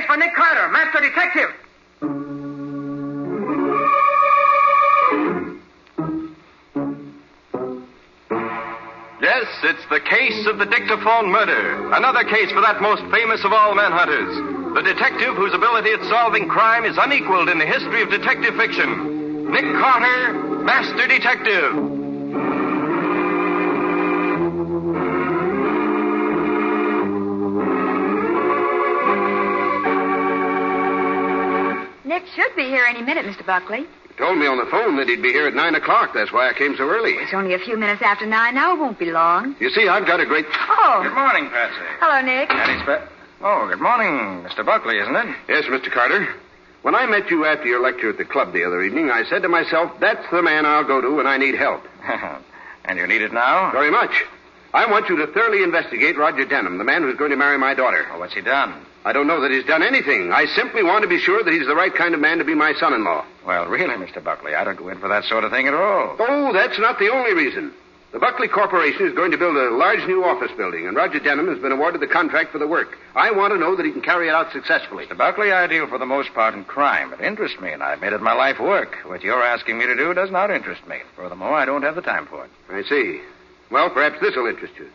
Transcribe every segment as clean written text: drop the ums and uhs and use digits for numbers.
for Nick Carter, Master Detective. Yes, it's the case of the Dictaphone murder. Another case for that most famous of all manhunters. The detective whose ability at solving crime is unequaled in the history of detective fiction. Nick Carter, Master Detective. Nick should be here any minute, Mr. Buckley. He told me on the phone that he'd be here at 9 o'clock. That's why I came so early. It's only a few minutes after 9 now. It won't be long. You see, I've got a great... Oh. Good morning, Patsy. Hello, Nick. Oh, good morning, Mr. Buckley, isn't it? Yes, Mr. Carter. When I met you after your lecture at the club the other evening, I said to myself, that's the man I'll go to when I need help. And you need it now? Very much. I want you to thoroughly investigate Roger Denham, the man who's going to marry my daughter. Oh, what's he done? I don't know that he's done anything. I simply want to be sure that he's the right kind of man to be my son-in-law. Well, really, Mr. Buckley, I don't go in for that sort of thing at all. Oh, that's not the only reason. The Buckley Corporation is going to build a large new office building, and Roger Denham has been awarded the contract for the work. I want to know that he can carry it out successfully. Mr. Buckley, I deal for the most part in crime. It interests me, and I've made it my life work. What you're asking me to do does not interest me. Furthermore, I don't have the time for it. I see. Well, perhaps this will interest you.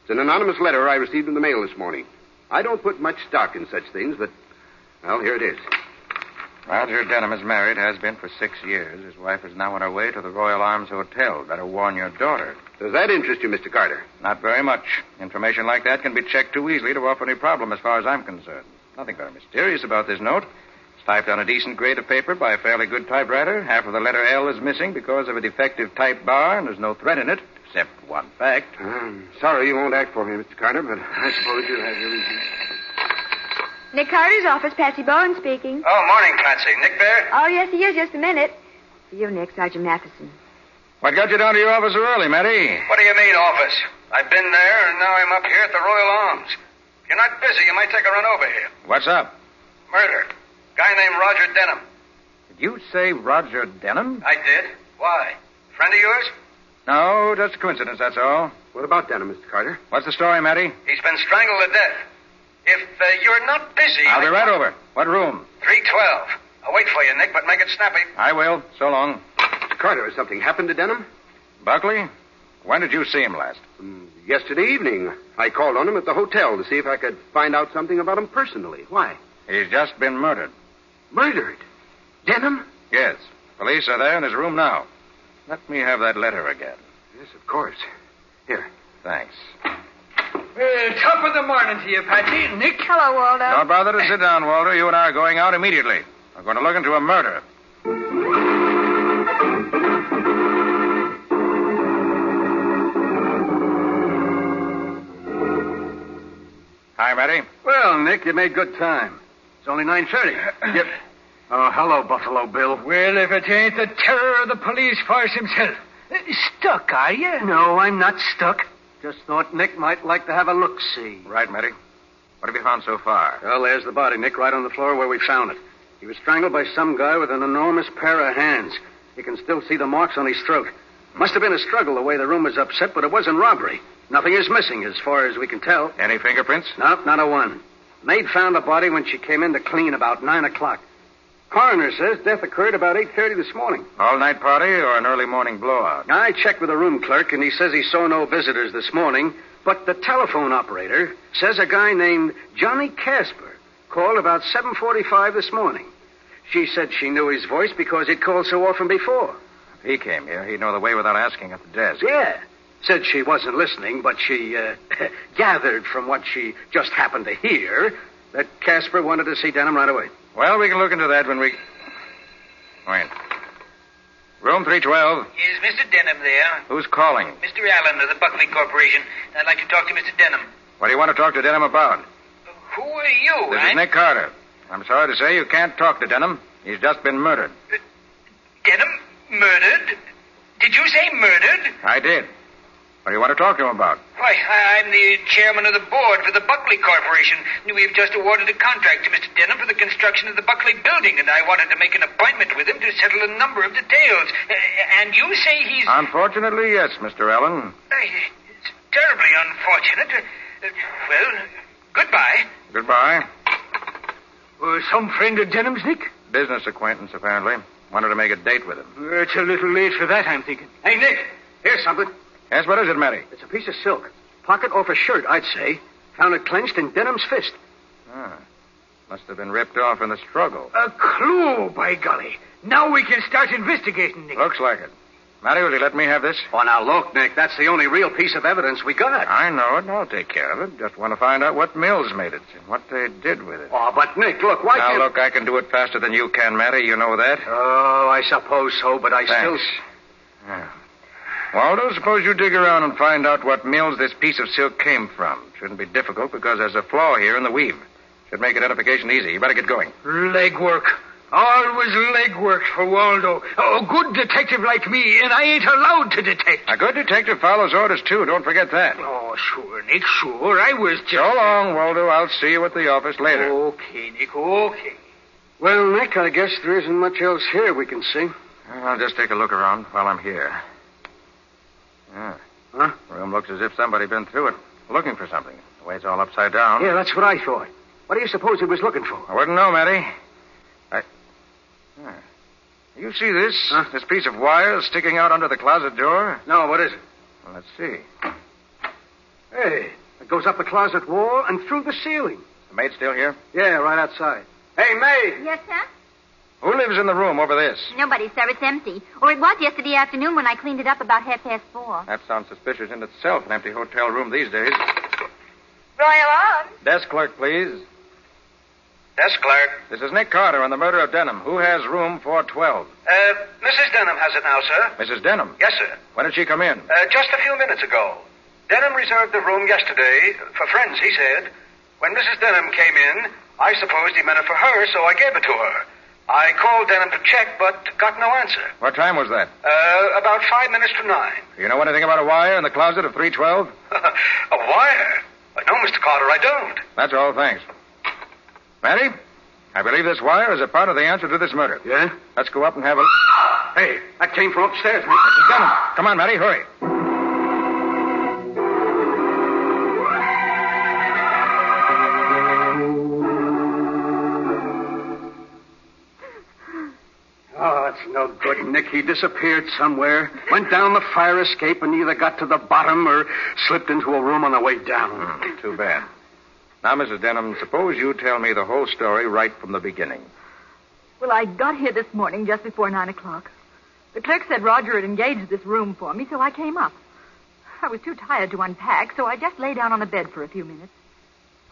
It's an anonymous letter I received in the mail this morning. I don't put much stock in such things, but, well, here it is. Roger Denham is married, has been for 6 years. His wife is now on her way to the Royal Arms Hotel. Better warn your daughter. Does that interest you, Mr. Carter? Not very much. Information like that can be checked too easily to offer any problem as far as I'm concerned. Nothing very mysterious about this note. It's typed on a decent grade of paper by a fairly good typewriter. Half of the letter L is missing because of a defective type bar, and there's no threat in it, except one fact. I'm sorry you won't act for me, Mr. Carter, but I suppose you'll have your reasons. Nick Carter's office, Patsy Bowen speaking. Oh, morning, Patsy. Nick there? Oh, yes, he is. Just a minute. For you, Nick, Sergeant Matheson. What got you down to your office so early, Matty? What do you mean, office? I've been there, and now I'm up here at the Royal Arms. If you're not busy, you might take a run over here. What's up? Murder. Guy named Roger Denham. Did you say Roger Denham? I did. Why? Friend of yours? No, just a coincidence, that's all. What about Denham, Mr. Carter? What's the story, Matty? He's been strangled to death. If you're not busy... I'll be right over. What room? 312. I'll wait for you, Nick, but make it snappy. I will. So long. Mr. Carter, has something happened to Denham? Buckley, when did you see him last? Yesterday evening. I called on him at the hotel to see if I could find out something about him personally. Why? He's just been murdered. Murdered? Denham? Yes. Police are there in his room now. Let me have that letter again. Yes, of course. Here. Thanks. Well, top of the morning to you, Patsy. Nick. Hello, Waldo. Don't bother to sit down, Walter. You and I are going out immediately. We're going to look into a murder. Hi, Matty. Well, Nick, you made good time. It's only 9:30. Yep. Oh, hello, Buffalo Bill. Well, if it ain't the terror of the police force himself. Stuck, are you? No, I'm not stuck. Just thought Nick might like to have a look-see. Right, Matty. What have you found so far? Well, there's the body, Nick, right on the floor where we found it. He was strangled by some guy with an enormous pair of hands. You can still see the marks on his throat. Must have been a struggle the way the room was upset, but it wasn't robbery. Nothing is missing as far as we can tell. Any fingerprints? No, not a one. Maid found the body when she came in to clean about 9 o'clock. Coroner says death occurred about 8:30 this morning. All-night party or an early morning blowout? I checked with the room clerk, and he says he saw no visitors this morning, but the telephone operator says a guy named Johnny Casper called about 7:45 this morning. She said she knew his voice because he'd called so often before. If he came here, he'd know the way without asking at the desk. Yeah. Said she wasn't listening, but she gathered from what she just happened to hear that Casper wanted to see Denham right away. Well, we can look into that when we... Wait. Room 312. Is Mr. Denham there? Who's calling? Mr. Allen of the Buckley Corporation. I'd like to talk to Mr. Denham. What do you want to talk to Denham about? Who are you? This is Nick Carter. I'm sorry to say you can't talk to Denham. He's just been murdered. Denham? Murdered? Did you say murdered? I did. What do you want to talk to him about? Why, I'm the chairman of the board for the Buckley Corporation. We've just awarded a contract to Mr. Denham for the construction of the Buckley building, and I wanted to make an appointment with him to settle a number of details. And you say he's... Unfortunately, yes, Mr. Allen. It's terribly unfortunate. Well, goodbye. Goodbye. Some friend of Denham's, Nick? Business acquaintance, apparently. Wanted to make a date with him. It's a little late for that, I'm thinking. Hey, Nick, here's something. Yes, what is it, Matty? It's a piece of silk. Pocket off a shirt, I'd say. Found it clenched in Denham's fist. Must have been ripped off in the struggle. A clue, by golly. Now we can start investigating, Nick. Looks like it. Matty, will you let me have this? Oh, now look, Nick, that's the only real piece of evidence we got. I know it, and I'll take care of it. Just want to find out what Mills made it and what they did with it. Oh, but Nick, look, why Now, can't... look, I can do it faster than you can, Matty. You know that. Oh, I suppose so, but I Thanks. Yeah. Waldo, suppose you dig around and find out what Mills this piece of silk came from. Shouldn't be difficult because there's a flaw here in the weave. Should make identification easy. You better get going. Legwork. Always legwork for Waldo. A good detective like me, and I ain't allowed to detect. A good detective follows orders, too. Don't forget that. Oh, sure, Nick, sure. I was just... So long, Waldo. I'll see you at the office later. Okay, Nick, okay. Well, Nick, I guess there isn't much else here we can see. I'll just take a look around while I'm here. Yeah. Huh? The room looks as if somebody'd been through it, looking for something. The way it's all upside down. Yeah, that's what I thought. What do you suppose he was looking for? I wouldn't know, Matty. You see this? Huh? This piece of wire sticking out under the closet door? No, what is it? Well, let's see. Hey, it goes up the closet wall and through the ceiling. The maid still here? Yeah, right outside. Hey, maid! Yes, sir? Who lives in the room over this? Nobody, sir. It's empty. Or it was yesterday afternoon when I cleaned it up about 4:30. That sounds suspicious in itself, an empty hotel room these days. Royal Arms? Desk clerk, please. Desk clerk. This is Nick Carter on the murder of Denham. Who has room 412? Mrs. Denham has it now, sir. Mrs. Denham? Yes, sir. When did she come in? Just a few minutes ago. Denham reserved the room yesterday for friends, he said. When Mrs. Denham came in, I supposed he meant it for her, so I gave it to her. I called Denham to check, but got no answer. What time was that? About 5 minutes to 9. Do you know anything about a wire in the closet of 312? A wire? No, Mr. Carter, I don't. That's all, thanks. Matty, I believe this wire is a part of the answer to this murder. Yeah? Let's go up and have a... Hey, that came from upstairs, Nick. Mrs. Denham, come on, Matty, hurry. Oh, it's no good, Nick. He disappeared somewhere, went down the fire escape, and either got to the bottom or slipped into a room on the way down. Too bad. Now, Mrs. Denham, suppose you tell me the whole story right from the beginning. Well, I got here this morning just before 9 o'clock. The clerk said Roger had engaged this room for me, so I came up. I was too tired to unpack, so I just lay down on the bed for a few minutes.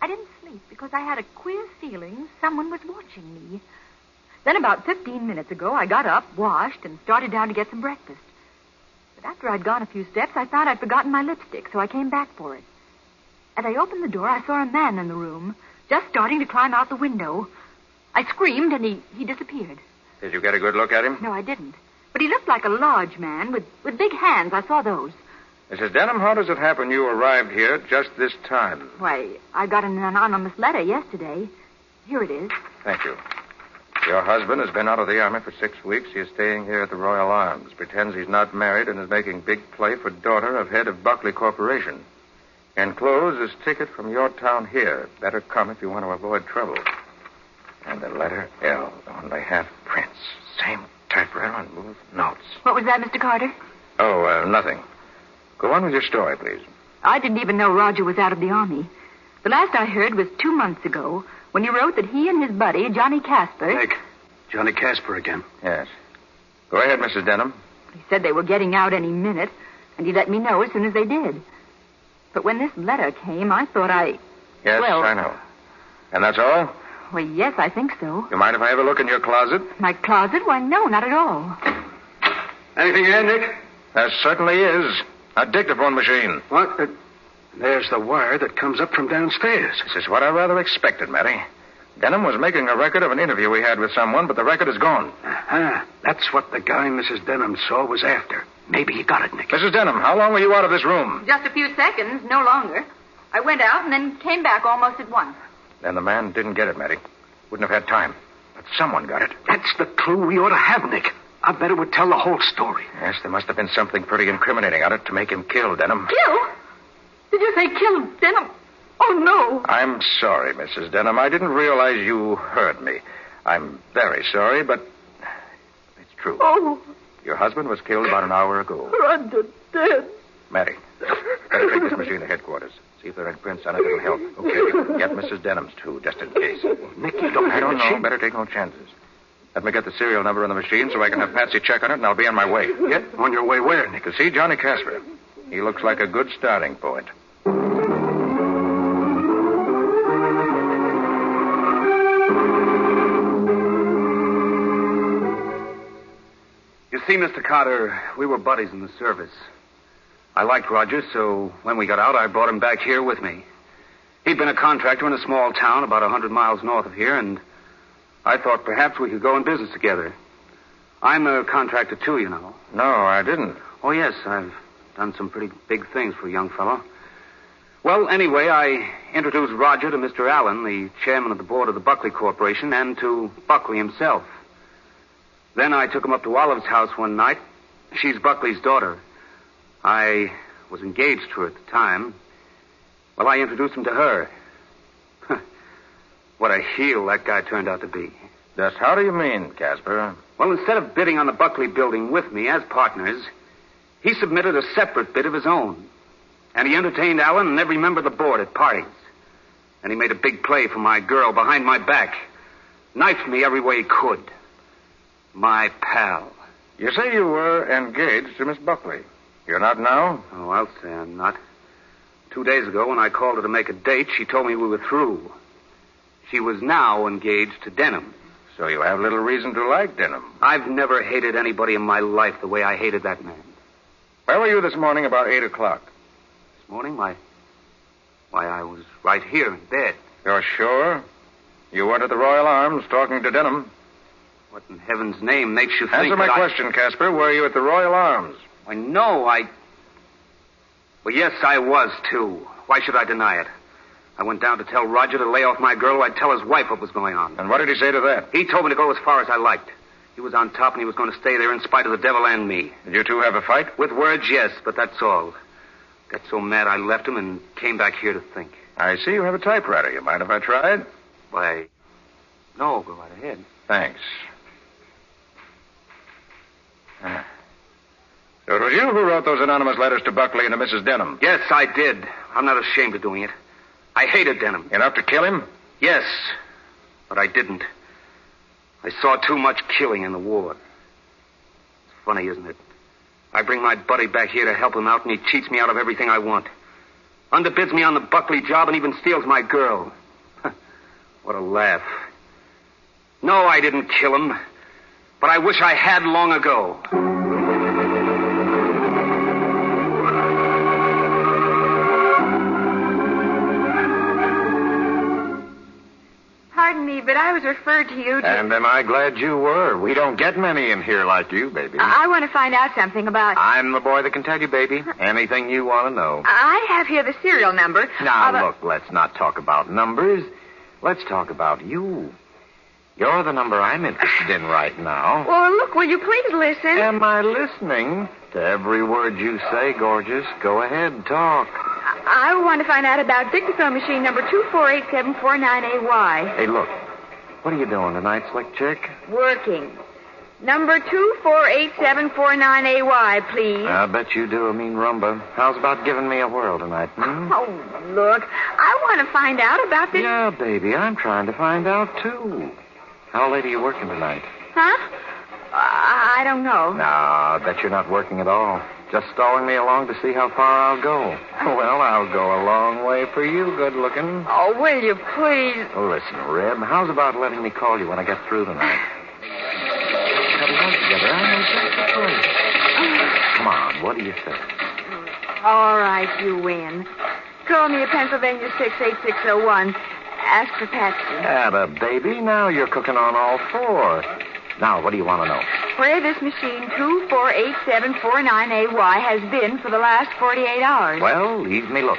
I didn't sleep because I had a queer feeling someone was watching me. Then about 15 minutes ago, I got up, washed, and started down to get some breakfast. But after I'd gone a few steps, I found I'd forgotten my lipstick, so I came back for it. As I opened the door, I saw a man in the room, just starting to climb out the window. I screamed, and he disappeared. Did you get a good look at him? No, I didn't. But he looked like a large man with big hands. I saw those. Mrs. Denham, how does it happen you arrived here just this time? Why, I got an anonymous letter yesterday. Here it is. Thank you. Your husband has been out of the Army for 6 weeks. He is staying here at the Royal Arms. Pretends he's not married and is making big play for daughter of head of Buckley Corporation. Enclosed is ticket from your town here. Better come if you want to avoid trouble. And the letter L, only half prints. Same typewriter and moved notes. What was that, Mr. Carter? Oh, nothing. Go on with your story, please. I didn't even know Roger was out of the Army. The last I heard was 2 months ago when he wrote that he and his buddy, Johnny Casper... Nick, Johnny Casper again. Yes. Go ahead, Mrs. Denham. He said they were getting out any minute, and he let me know as soon as they did. But when this letter came, I thought Yes, well, I know. And that's all? Well, yes, I think so. You mind if I have a look in your closet? My closet? Why, no, not at all. Anything here, Nick? There certainly is. A dictaphone machine. What? There's the wire that comes up from downstairs. This is what I rather expected, Matty. Denham was making a record of an interview we had with someone, but the record is gone. That's what the guy Mrs. Denham saw was after. Maybe he got it, Nick. Mrs. Denham, how long were you out of this room? Just a few seconds, no longer. I went out and then came back almost at once. Then the man didn't get it, Matty. Wouldn't have had time. But someone got it. That's the clue we ought to have, Nick. I bet it would tell the whole story. Yes, there must have been something pretty incriminating on it to make him kill Denham. Kill? Did you say kill Denham? Oh, no. I'm sorry, Mrs. Denham. I didn't realize you heard me. I'm very sorry, but it's true. Oh, Your husband was killed about an hour ago. Roger, dead. Mary, better take this machine to headquarters. See if there are any prints on it that'll help. Okay, get Mrs. Denham's, too, just in case. Nick, I don't know. Better take no chances. Let me get the serial number on the machine so I can have Patsy check on it, and I'll be on my way. Get on your way where, Nick? To see Johnny Casper. He looks like a good starting point. You see, Mr. Carter, we were buddies in the service. I liked Roger, so when we got out, I brought him back here with me. He'd been a contractor in a small town about 100 miles north of here, and I thought perhaps we could go in business together. I'm a contractor, too, you know. No, I didn't. Oh, yes, I've done some pretty big things for a young fellow. Well, anyway, I introduced Roger to Mr. Allen, the chairman of the board of the Buckley Corporation, and to Buckley himself. Then I took him up to Olive's house one night. She's Buckley's daughter. I was engaged to her at the time. Well, I introduced him to her. What a heel that guy turned out to be. Just how do you mean, Casper? Well, instead of bidding on the Buckley building with me as partners, he submitted a separate bid of his own. And he entertained Allen and every member of the board at parties. And he made a big play for my girl behind my back. Knifed me every way he could. My pal. You say you were engaged to Miss Buckley. You're not now? Oh, I'll say I'm not. 2 days ago, when I called her to make a date, she told me we were through. She was now engaged to Denham. So you have little reason to like Denham. I've never hated anybody in my life the way I hated that man. Where were you this morning about 8 o'clock? This morning? Why, I was right here in bed. You're sure? You weren't at the Royal Arms talking to Denham? What in heaven's name makes you think Answer my question, Casper. Were you at the Royal Arms? Why, no, Well, yes, I was, too. Why should I deny it? I went down to tell Roger to lay off my girl. I'd tell his wife what was going on. And what did he say to that? He told me to go as far as I liked. He was on top, and he was going to stay there in spite of the devil and me. Did you two have a fight? With words, yes, but that's all. Got so mad I left him and came back here to think. I see you have a typewriter. You mind if I tried? Why, no, go right ahead. Thanks. So it was you who wrote those anonymous letters to Buckley and to Mrs. Denham? Yes, I did. I'm not ashamed of doing it. I hated Denham. Enough to kill him? Yes, but I didn't. I saw too much killing in the war. It's funny, isn't it? I bring my buddy back here to help him out, and he cheats me out of everything I want. Underbids me on the Buckley job and even steals my girl. What a laugh. No, I didn't kill him, but I wish I had long ago. Pardon me, but I was referred to you to... And am I glad you were? We don't get many in here like you, baby. I want to find out something about... I'm the boy that can tell you, baby. Anything you want to know. I have here the serial number. Now, look, let's not talk about numbers. Let's talk about you. You're the number I'm interested in right now. Well, look, will you please listen? Am I listening to every word you say, gorgeous? Go ahead, talk. I want to find out about Dictaphone machine number 248749AY. Hey, look. What are you doing tonight, slick chick? Working. Number 248749AY, please. I bet you do a mean rumba. How's about giving me a whirl tonight, hmm? Oh, look. I want to find out about this... Yeah, baby, I'm trying to find out, too. How late are you working tonight? Huh? I don't know. No, I bet you're not working at all. Just stalling me along to see how far I'll go. Well, I'll go a long way for you, good-looking. Oh, will you please? Oh, listen, Reb, how's about letting me call you when I get through tonight? Have we done together? I know just the place. Come on, what do you say? All right, you win. Call me at Pennsylvania 68601. Ask for Patsy. Atta, baby, now you're cooking on all four. Now, what do you want to know? Where this machine 248749AY has been for the last 48 hours. Well, leave me look.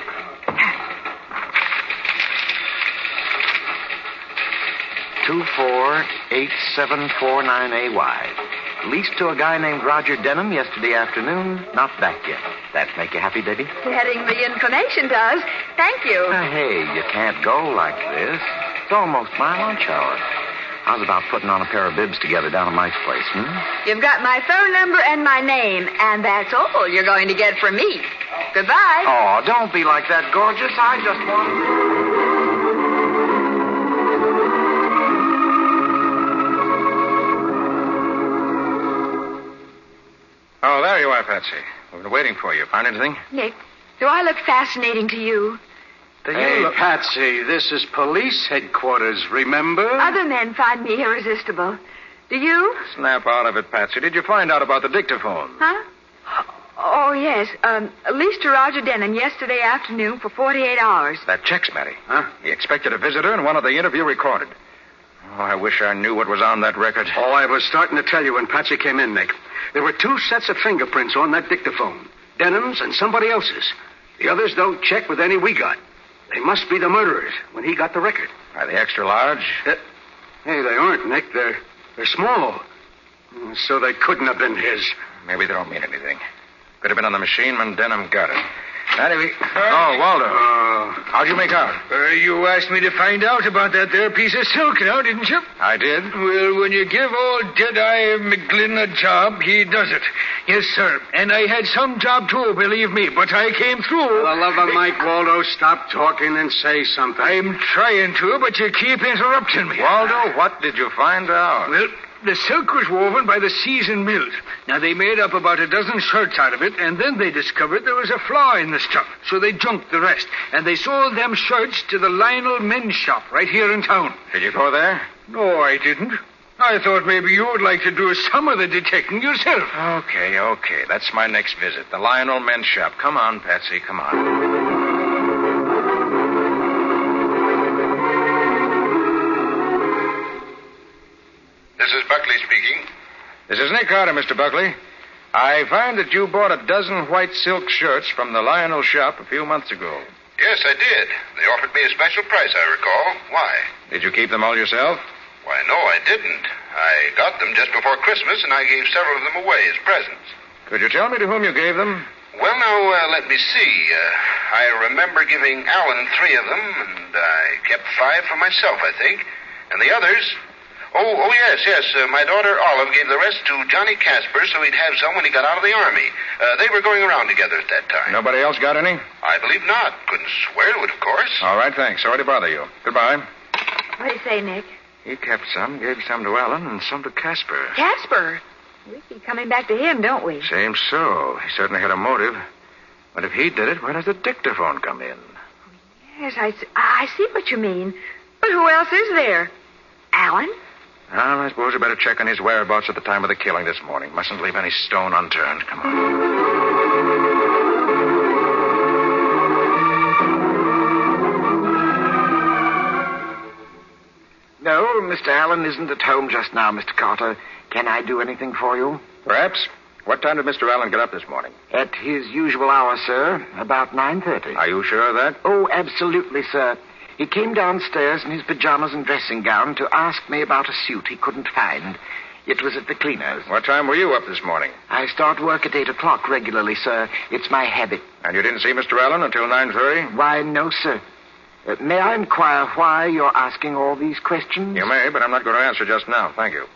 248749AY. least to a guy named Roger Denham yesterday afternoon. Not back yet. That make you happy, Debbie? Getting the information does. Thank you. Hey, you can't go like this. It's almost my lunch hour. How's about putting on a pair of bibs together down at Mike's place, You've got my phone number and my name, and that's all you're going to get from me. Goodbye. Oh, don't be like that, gorgeous. I just want... Oh, there you are, Patsy. We've been waiting for you. Find anything? Nick, do I look fascinating to you? Hey, Patsy, this is police headquarters, remember? Other men find me irresistible. Do you? Snap out of it, Patsy. Did you find out about the dictaphone? Huh? Oh, yes. Leased to Roger Denham yesterday afternoon for 48 hours. That checks, Matty. Huh? He expected a visitor and wanted the interview recorded. Oh, I wish I knew what was on that record. Oh, I was starting to tell you when Patsy came in, Nick. There were 2 sets of fingerprints on that dictaphone. Denham's and somebody else's. The others don't check with any we got. They must be the murderers when he got the record. Are they extra large? Hey, they aren't, Nick. They're small. So they couldn't have been his. Maybe they don't mean anything. Could have been on the machine when Denham got it. Anyway, Waldo. How'd you make out? You asked me to find out about that there piece of silk now, didn't you? I did. Well, when you give old Deadeye McGlynn a job, he does it. Yes, sir. And I had some job, too, believe me, but I came through. For the love of Mike, Waldo, stop talking and say something. I'm trying to, but you keep interrupting me. Waldo, what did you find out? Well, the silk was woven by the seasoned mills. Now, they made up about a dozen shirts out of it, and then they discovered there was a flaw in the stuff, so they junked the rest. And they sold them shirts to the Lionel men's shop right here in town. Did you go there? No, I didn't. I thought maybe you would like to do some of the detecting yourself. Okay. That's my next visit. The Lionel men's shop. Come on, Patsy, come on. This is Buckley speaking. This is Nick Carter, Mr. Buckley. I find that you bought a dozen white silk shirts from the Lionel shop a few months ago. Yes, I did. They offered me a special price, I recall. Why? Did you keep them all yourself? Why, no, I didn't. I got them just before Christmas, and I gave several of them away as presents. Could you tell me to whom you gave them? Well, now, let me see. I remember giving Alan 3 of them, and I kept 5 for myself, I think. And the others... Oh, yes. My daughter Olive gave the rest to Johnny Casper so he'd have some when he got out of the Army. They were going around together at that time. Nobody else got any? I believe not. Couldn't swear to it, of course. All right, thanks. Sorry to bother you. Goodbye. What do you say, Nick? He kept some, gave some to Alan, and some to Casper. Casper? We keep coming back to him, don't we? Seems so. He certainly had a motive. But if he did it, where does the dictaphone come in? Yes, I see what you mean. But who else is there? Alan? Well, I suppose we better check on his whereabouts at the time of the killing this morning. Mustn't leave any stone unturned. Come on. No, Mr. Allen isn't at home just now, Mr. Carter. Can I do anything for you? Perhaps. What time did Mr. Allen get up this morning? At his usual hour, sir. About 9:30. Are you sure of that? Oh, absolutely, sir. He came downstairs in his pajamas and dressing gown to ask me about a suit he couldn't find. It was at the cleaner's. What time were you up this morning? I start work at 8 o'clock regularly, sir. It's my habit. And you didn't see Mr. Allen until 9:30? Why, no, sir. May I inquire why you're asking all these questions? You may, but I'm not going to answer just now. Thank you.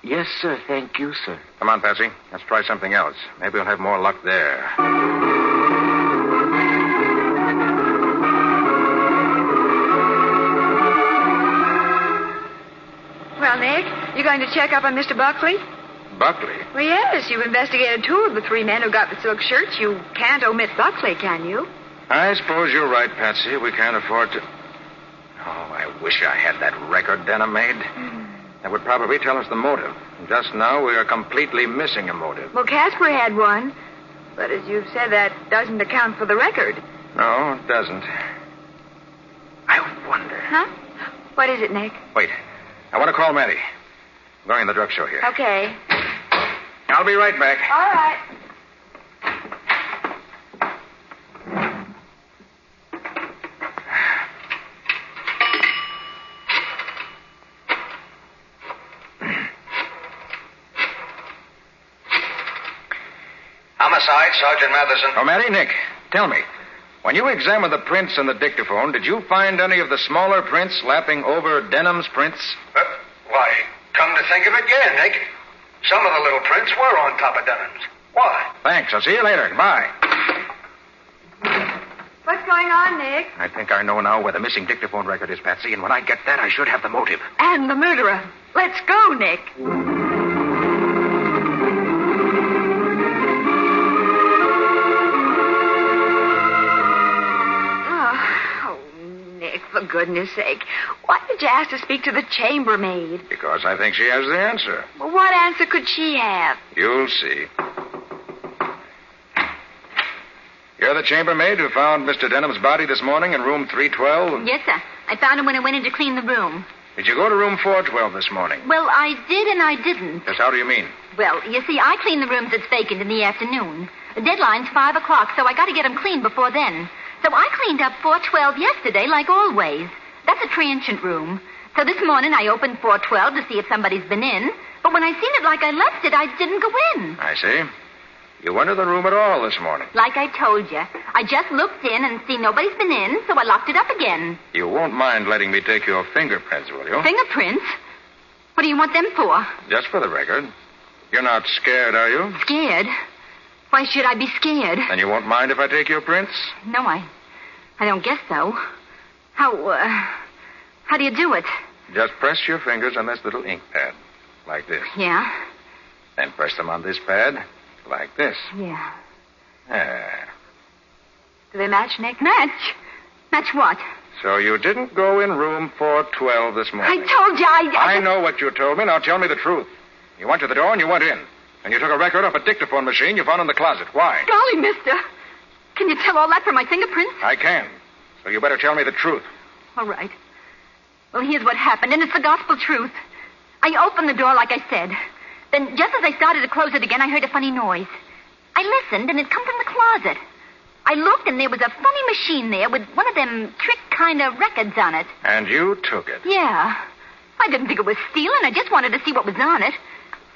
Yes, sir. Thank you, sir. Come on, Patsy. Let's try something else. Maybe we'll have more luck there. Well, Nick, you going to check up on Mr. Buckley? Buckley? Well, yes. You've investigated 2 of the 3 men who got the silk shirts. You can't omit Buckley, can you? I suppose you're right, Patsy. We can't afford to... Oh, I wish I had that record Denham made. That would probably tell us the motive. Just now, we are completely missing a motive. Well, Casper had one. But as you've said, that doesn't account for the record. No, it doesn't. I wonder... Huh? What is it, Nick? Wait. I want to call Matty. I'm going in the drug show here. Okay. I'll be right back. All right. homicide, Sergeant Matheson. Oh, Matty, Nick, tell me. When you examined the prints in the dictaphone, did you find any of the smaller prints lapping over Denham's prints? Why, come to think of it, yeah, Nick. Some of the little prints were on top of Denham's. Why? Thanks. I'll see you later. Bye. What's going on, Nick? I think I know now where the missing dictaphone record is, Patsy, and when I get that, I should have the motive. And the murderer. Let's go, Nick. Oh, Nick, for goodness sake. Why did you ask to speak to the chambermaid? Because I think she has the answer. Well, what answer could she have? You'll see. You're the chambermaid who found Mr. Denham's body this morning in room 312? Yes, sir. I found him when I went in to clean the room. Did you go to room 412 this morning? Well, I did and I didn't. Yes, how do you mean? Well, you see, I clean the rooms that's vacant in the afternoon. The deadline's 5 o'clock, so I got to get them cleaned before then. So I cleaned up 412 yesterday, like always. That's a transient room. So this morning I opened 412 to see if somebody's been in. But when I seen it like I left it, I didn't go in. I see. You went to the room at all this morning. Like I told you. I just looked in and see nobody's been in, so I locked it up again. You won't mind letting me take your fingerprints, will you? Fingerprints? What do you want them for? Just for the record. You're not scared, are you? Scared? Why should I be scared? And you won't mind if I take your prints? No, I don't guess so. How do you do it? Just press your fingers on this little ink pad. Like this. Yeah? Then press them on this pad. Like this. Yeah. There. Do they match, Nick? Match? Match what? So you didn't go in room 412 this morning. I told you I know what you told me. Now tell me the truth. You went to the door and you went in. And you took a record off a dictaphone machine you found in the closet. Why? Golly, mister. Can you tell all that from my fingerprints? I can. So you better tell me the truth. All right. Well, here's what happened, and it's the gospel truth. I opened the door like I said. Then, just as I started to close it again, I heard a funny noise. I listened, and it come from the closet. I looked, and there was a funny machine there with one of them trick kind of records on it. And you took it? Yeah. I didn't think it was stealing. I just wanted to see what was on it.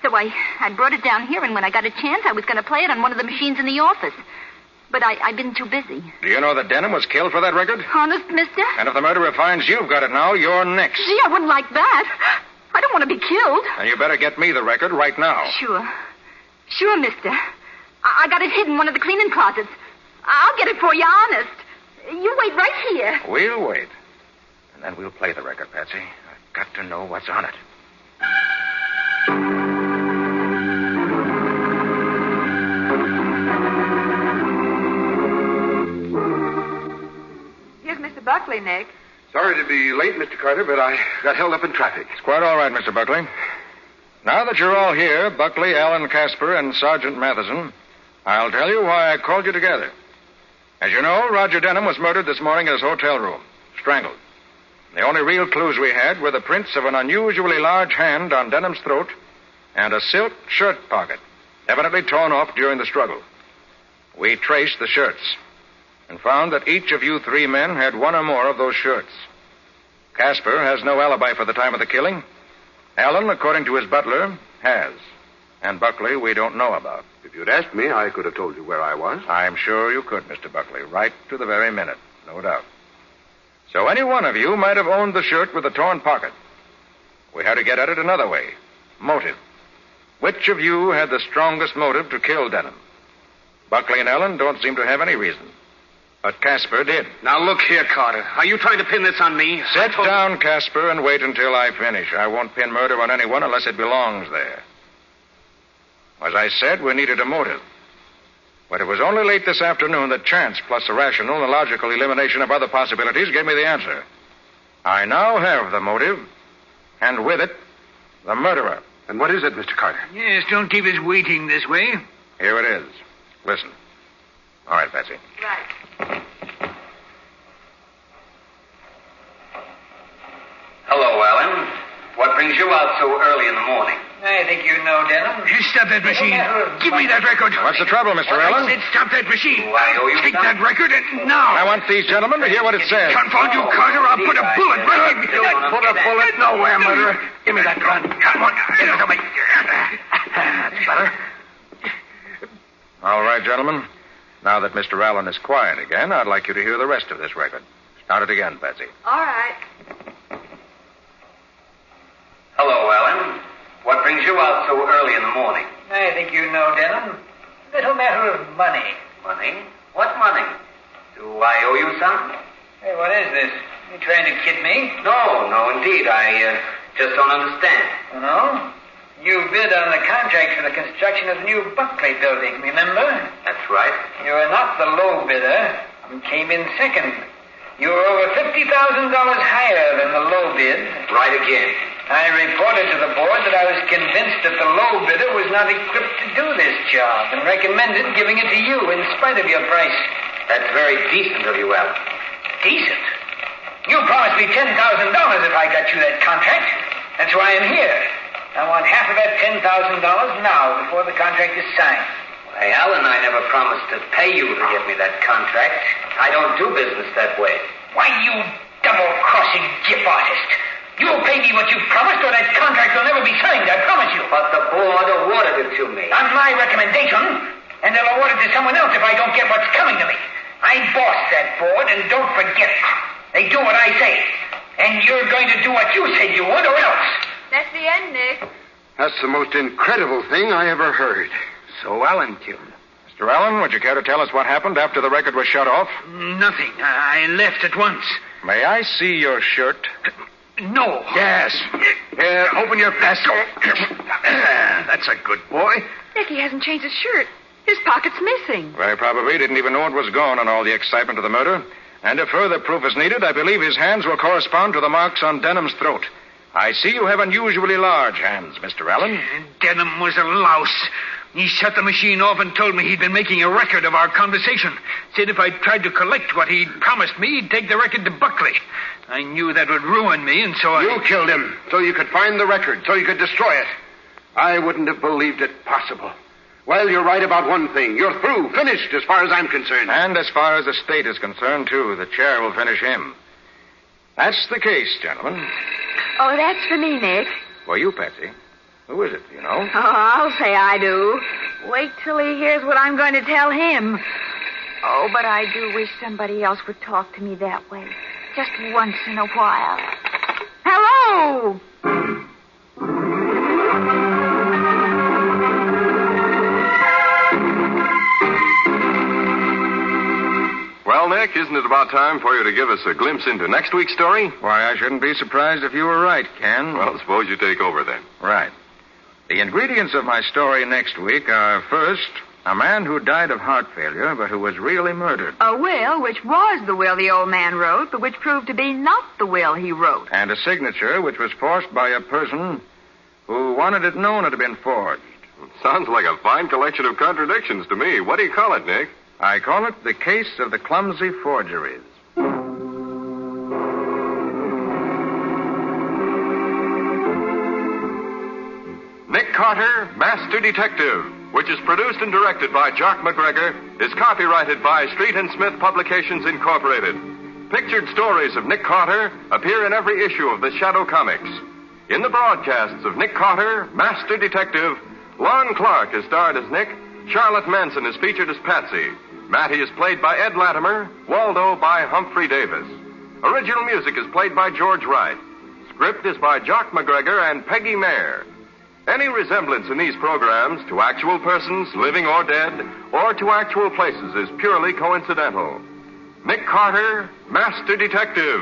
So I brought it down here, and when I got a chance, I was going to play it on one of the machines in the office. But I've been too busy. Do you know that Denham was killed for that record? Honest, mister? And if the murderer finds you've got it now, you're next. Gee, I wouldn't like that. I don't want to be killed. And you better get me the record right now. Sure. Sure, mister. I got it hidden in one of the cleaning closets. I'll get it for you, honest. You wait right here. We'll wait. And then we'll play the record, Patsy. I've got to know what's on it. Here's Mr. Buckley, Nick. Sorry to be late, Mr. Carter, but I got held up in traffic. It's quite all right, Mr. Buckley. Now that you're all here, Buckley, Allen, Casper, and Sergeant Matheson, I'll tell you why I called you together. As you know, Roger Denham was murdered this morning in his hotel room, strangled. The only real clues we had were the prints of an unusually large hand on Denham's throat and a silk shirt pocket, evidently torn off during the struggle. We traced the shirts and found that each of you three men had one or more of those shirts. Casper has no alibi for the time of the killing. Allen, according to his butler, has. And Buckley we don't know about. If you'd asked me, I could have told you where I was. I'm sure you could, Mr. Buckley, right to the very minute, no doubt. So any one of you might have owned the shirt with the torn pocket. We had to get at it another way. Motive. Which of you had the strongest motive to kill Denham? Buckley and Allen don't seem to have any reason. But Casper did. Now, look here, Carter. Are you trying to pin this on me? Sit down, Casper, and wait until I finish. I won't pin murder on anyone unless it belongs there. As I said, we needed a motive. But it was only late this afternoon that chance, plus a rational and logical elimination of other possibilities, gave me the answer. I now have the motive, and with it, the murderer. And what is it, Mr. Carter? Yes, don't keep us waiting this way. Here it is. Listen. All right, Patsy. Right. Hello, Allen. What brings you out so early in the morning? I think you know, Denham. Stop that machine. Give me that record. What's the trouble, Mr. Allen? I said stop that machine. I owe you Take some. that record and now. I want these gentlemen to hear what it says. Confound you, Carter. I'll put a bullet right in. Put a bullet nowhere, murderer. Give me that gun. Come on. Get it to me. That's better. All right, gentlemen. Now that Mr. Allen is quiet again, I'd like you to hear the rest of this record. Start it again, Patsy. All right. Hello, Alan. What brings you out so early in the morning? I think you know, Denham. Little matter of money. Money? What money? Do I owe you some? Hey, what is this? You trying to kid me? No, indeed. I just don't understand. Oh, no? You bid on the contract for the construction of the new Buckley building, remember? That's right. You were not the low bidder. You came in second. You were over $50,000 higher than the low bid. Right again. I reported to the board that I was convinced that the low bidder was not equipped to do this job and recommended giving it to you in spite of your price. That's very decent of you, Alan. Decent? You promised me $10,000 if I got you that contract. That's why I'm here. I want half of that $10,000 now before the contract is signed. Hey, Alan, I never promised to pay you to give me that contract. I don't do business that way. Why, you double-crossing gip artist. You'll pay me what you promised or that contract will never be signed, I promise you. But the board awarded it to me. On my recommendation, and they'll award it to someone else if I don't get what's coming to me. I boss that board, and don't forget it. They do what I say. And you're going to do what you said you would, or else. That's the end, Nick. That's the most incredible thing I ever heard. So Alan killed him. Mr. Allen, would you care to tell us what happened after the record was shut off? Nothing. I left at once. May I see your shirt? No. Yes. Here, open your vest. That's a good boy. Nick, he hasn't changed his shirt. His pocket's missing. Very probably didn't even know it was gone on all the excitement of the murder. And if further proof is needed, I believe his hands will correspond to the marks on Denham's throat. I see you have unusually large hands, Mr. Allen. Denham was a louse. He shut the machine off and told me he'd been making a record of our conversation. Said if I tried to collect what he'd promised me, he'd take the record to Buckley. I knew that would ruin me, and so You killed him so you could find the record, so you could destroy it. I wouldn't have believed it possible. Well, you're right about one thing. You're through, finished, as far as I'm concerned. And as far as the state is concerned, too, the chair will finish him. That's the case, gentlemen. Oh, that's for me, Nick. For you, Patsy. Who is it, do you know? Oh, I'll say I do. Wait till he hears what I'm going to tell him. Oh, but I do wish somebody else would talk to me that way. Just once in a while. Hello! Well, Nick, isn't it about time for you to give us a glimpse into next week's story? Why, I shouldn't be surprised if you were right, Ken. Well, suppose you take over then. Right. The ingredients of my story next week are, first, a man who died of heart failure, but who was really murdered. A will, which was the will the old man wrote, but which proved to be not the will he wrote. And a signature which was forced by a person who wanted it known it had been forged. Sounds like a fine collection of contradictions to me. What do you call it, Nick? I call it the case of the clumsy forgeries. Nick Carter, Master Detective, which is produced and directed by Jock McGregor, is copyrighted by Street and Smith Publications, Incorporated. Pictured stories of Nick Carter appear in every issue of the Shadow Comics. In the broadcasts of Nick Carter, Master Detective, Lon Clark is starred as Nick, Charlotte Manson is featured as Patsy, Matty is played by Ed Latimer, Waldo by Humphrey Davis. Original music is played by George Wright. Script is by Jock McGregor and Peggy Mayer. Any resemblance in these programs to actual persons, living or dead, or to actual places is purely coincidental. Nick Carter, Master Detective,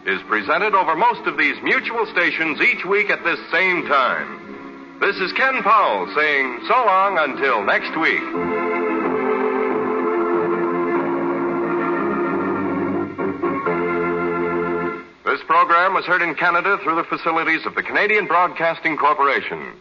is presented over most of these mutual stations each week at this same time. This is Ken Powell saying so long until next week. This program was heard in Canada through the facilities of the Canadian Broadcasting Corporation.